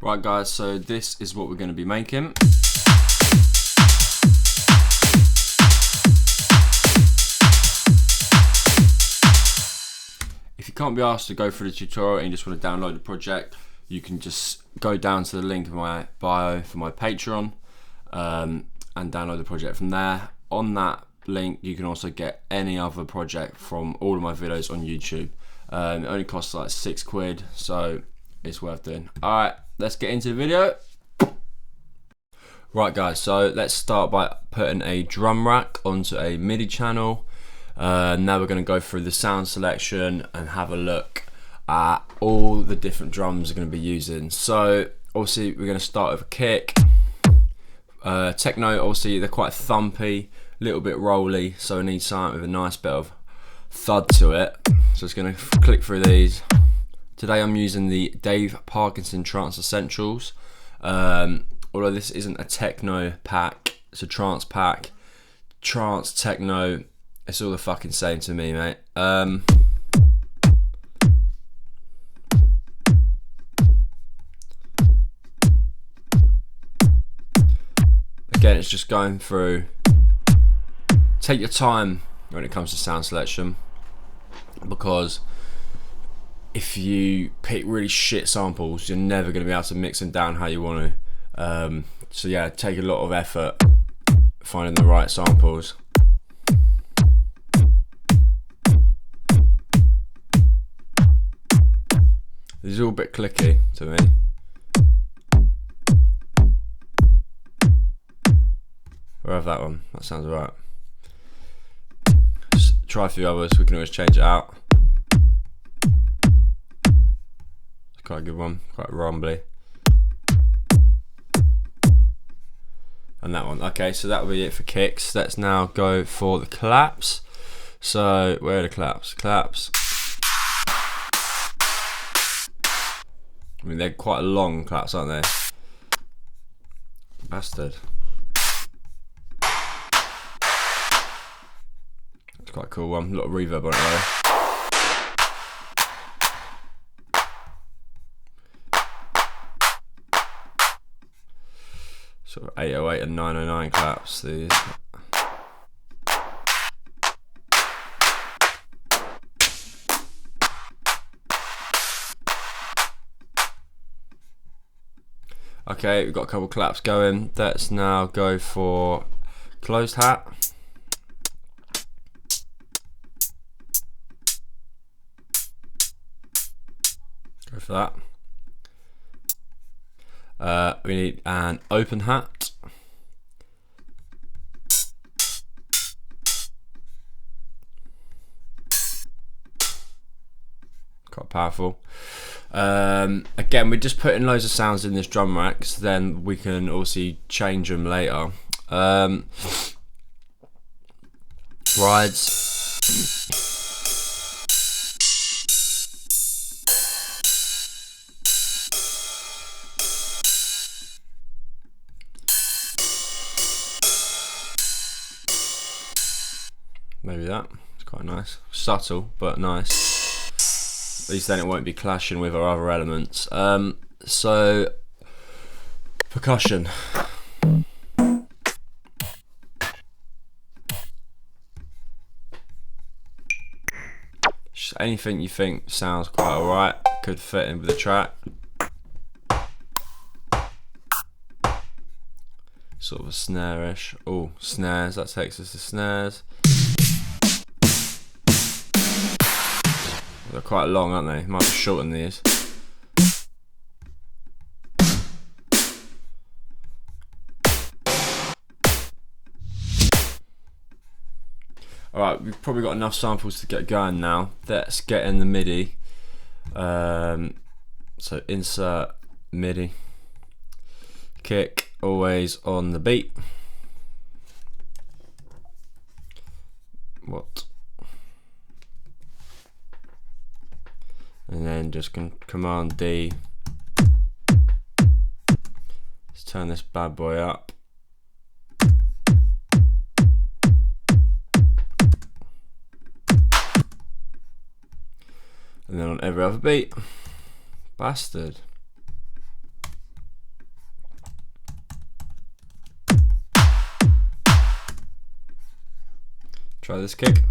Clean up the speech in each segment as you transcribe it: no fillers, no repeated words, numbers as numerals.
Right guys, so this is what we're going to be making. If you can't be asked to go through the tutorial and you just want to download the project, you can just go down to the link in my bio for my Patreon and download the project from there. On that link you can also get any other project from all of my videos on YouTube. It only costs like £6, so it's worth doing. Alright, let's get into the video. Right guys, so let's start by putting a drum rack onto a MIDI channel. Now we're going to go through the sound selection and have a look at all the different drums we're going to be using. So obviously we're going to start with a kick. Techno, obviously they're quite thumpy, a little bit rolly, so I need something with a nice bit of thud to it. So it's going to click through these. Today I'm using the Dave Parkinson Trance Essentials. Although this isn't a techno pack, it's a trance pack. Trance, techno, it's all the fucking same to me, mate. Again, it's just going through. Take your time when it comes to sound selection, because if you pick really shit samples, you're never going to be able to mix them down how you want to. So yeah, take a lot of effort finding the right samples. This is all a bit clicky to me. We'll have that one, that sounds alright. Try a few others, we can always change it out. It's quite a good one, quite rumbly. And that one. Okay, so that will be it for kicks. Let's now go for the claps. So where are the claps? Claps. I mean, they're quite long claps, aren't they? Bastard. It's quite a cool one. A lot of reverb on it though. Sort of 808 and 909 claps, these. Okay, we've got a couple claps going. Let's now go for closed hat. Go for that. We need an open hat. Quite powerful. Again, we're just putting loads of sounds in this drum rack, so then we can also change them later. Rides. Maybe that. It's quite nice. Subtle, but nice. At least then it won't be clashing with our other elements. So, percussion. Just anything you think sounds quite alright, could fit in with the track. Sort of a snare-ish. Oh, snares, that takes us to snares. They're quite long, aren't they? Might have to shorten these. Alright, we've probably got enough samples to get going now. Let's get in the MIDI. So insert MIDI. Kick, always on the beat. What? And then just Command D. Let's turn this bad boy up. And then on every other beat. Bastard. Try this kick.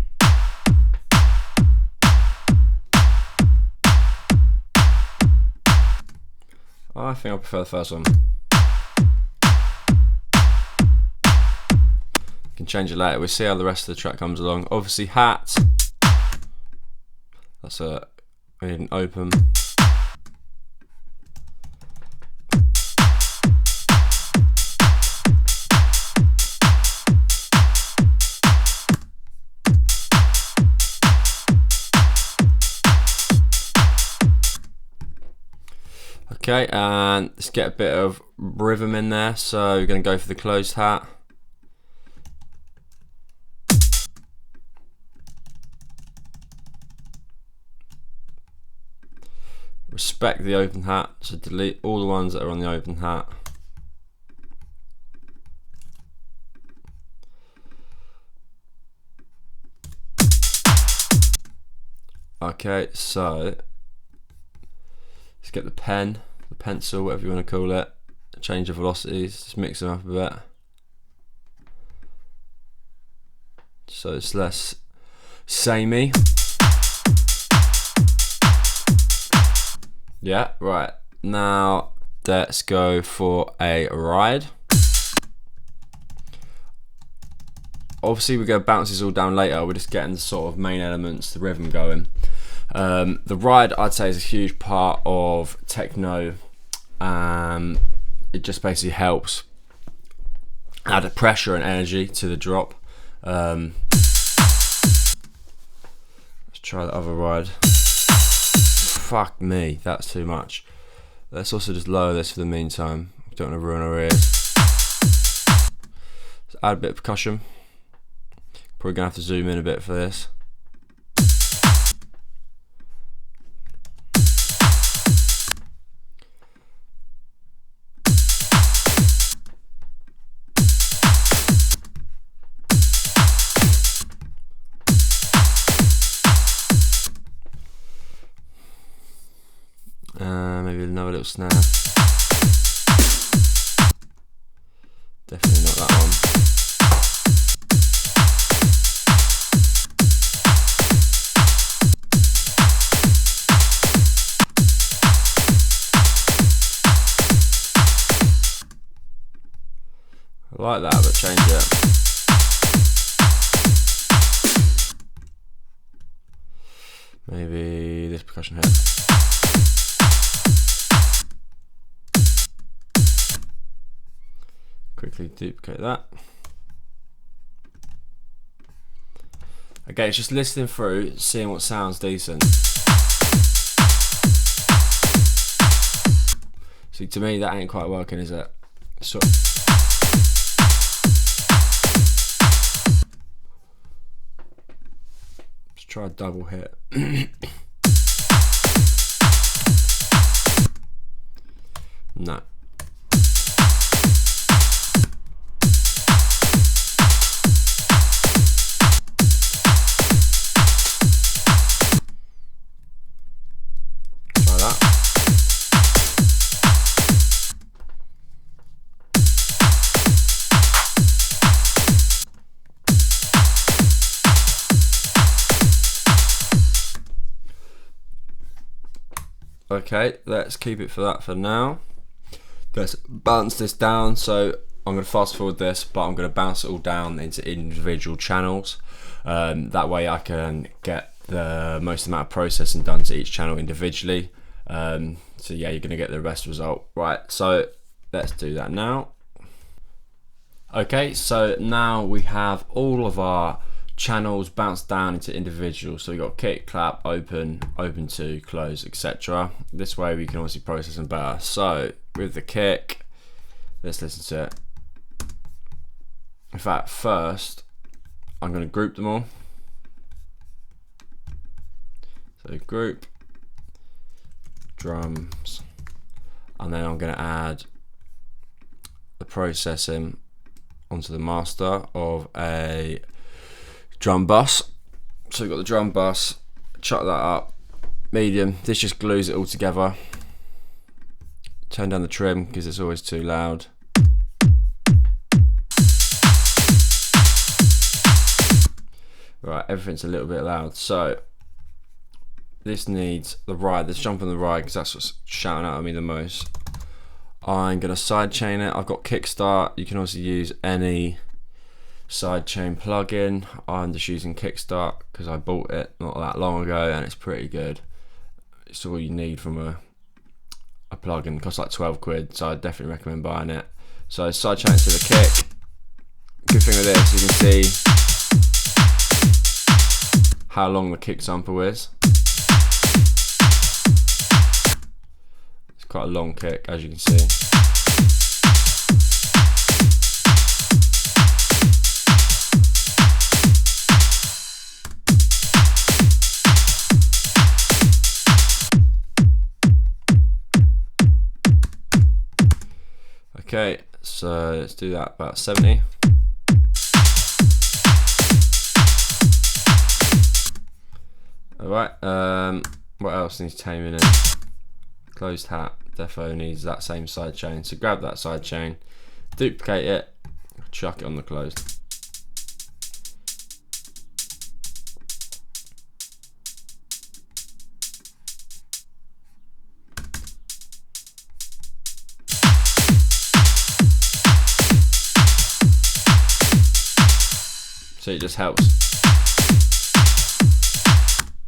I think I prefer the first one. You can change it later. We'll see how the rest of the track comes along. Obviously, hat. That's a we need an open. Okay, and let's get a bit of rhythm in there. So we're going to go for the closed hat. Respect the open hat, so delete all the ones that are on the open hat. Okay, so let's get the pen, the pencil, whatever you want to call it, change the velocities, just mix them up a bit. So it's less samey. Yeah, right. Now let's go for a ride. Obviously we're going to bounce this all down later, we're just getting the sort of main elements, the rhythm going. The ride I'd say is a huge part of techno. It just basically helps add pressure and energy to the drop. Let's try the other ride. Fuck me, that's too much. Let's also just lower this for the meantime. Don't want to ruin our ears. Let's add a bit of percussion. Probably gonna have to zoom in a bit for this. Maybe another little snare. Definitely not that one. I like that, but change it. Maybe this percussion hit. Quickly duplicate that. Okay, it's just listening through, seeing what sounds decent. See, to me that ain't quite working, is it? So let's try a double hit. No. Okay, let's keep it for that for now. Let's bounce this down. So I'm going to fast forward this, but I'm going to bounce it all down into individual channels. That way I can get the most amount of processing done to each channel individually. So yeah, you're going to get the best result. Right, so let's do that now. Okay, so now we have all of our channels bounced down into individuals. So we got kick, clap, open, open to, close, etc. This way we can obviously process them better. So with the kick, let's listen to it. In fact, first I'm going to group them all. So group, drums, and then I'm going to add the processing onto the master of a drum bus. So we've got the drum bus, chuck that up, medium, this just glues it all together. Turn down the trim because it's always too loud. Right, everything's a little bit loud. So this needs the ride. Let's jump on the ride because that's what's shouting out at me the most. I'm gonna sidechain it. I've got Kickstart. You can also use any sidechain plugin. I'm just using Kickstart because I bought it not that long ago and it's pretty good. It's all you need from a plugin. It costs like 12 quid, so I definitely recommend buying it. So sidechain to the kick. Good thing with this, you can see how long the kick sample is. It's quite a long kick, as you can see. Okay, so let's do that about 70. Alright, what else needs taming in? Closed hat, defo needs that same side chain. So grab that side chain, duplicate it, chuck it on the closed. So it just helps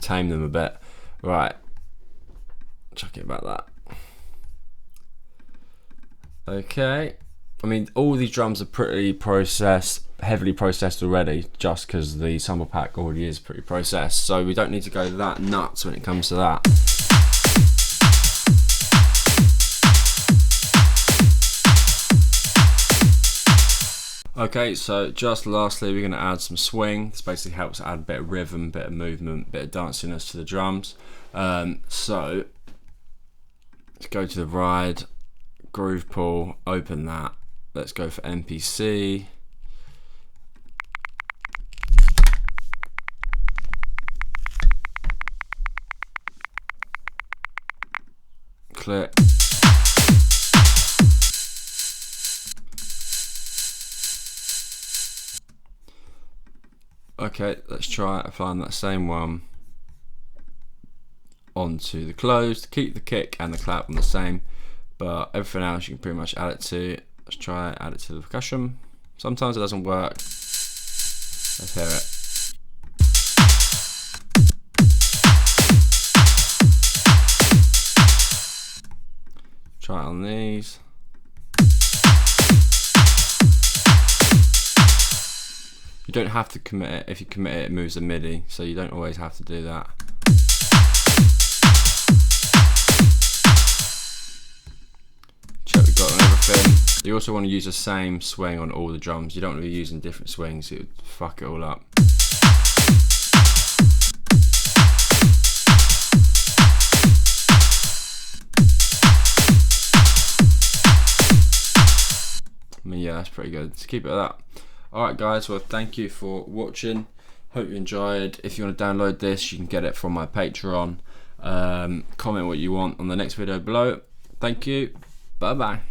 tame them a bit. Right, chuck it about that. Okay, I mean all these drums are pretty heavily processed already, just because the sample pack already is pretty processed, so we don't need to go that nuts when it comes to that. Okay, so just lastly we're going to add some swing. This basically helps add a bit of rhythm, bit of movement, bit of danciness to the drums. So let's go to the ride, groove pool, open that. Let's go for MPC. Click. Okay, let's try applying that same one onto the closed. Keep the kick and the clap on the same, but everything else you can pretty much add it to. Let's try add it to the percussion. Sometimes it doesn't work. Let's hear it. Try it on these. You don't have to commit it. If you commit it, it moves the MIDI, so you don't always have to do that. Check we got on everything. You also want to use the same swing on all the drums. You don't want to be using different swings, it would fuck it all up. I mean, yeah, that's pretty good. Let's keep it at that. Alright guys, well thank you for watching. Hope you enjoyed. If you want to download this, you can get it from my Patreon. Comment what you want on the next video below. Thank you. Bye bye.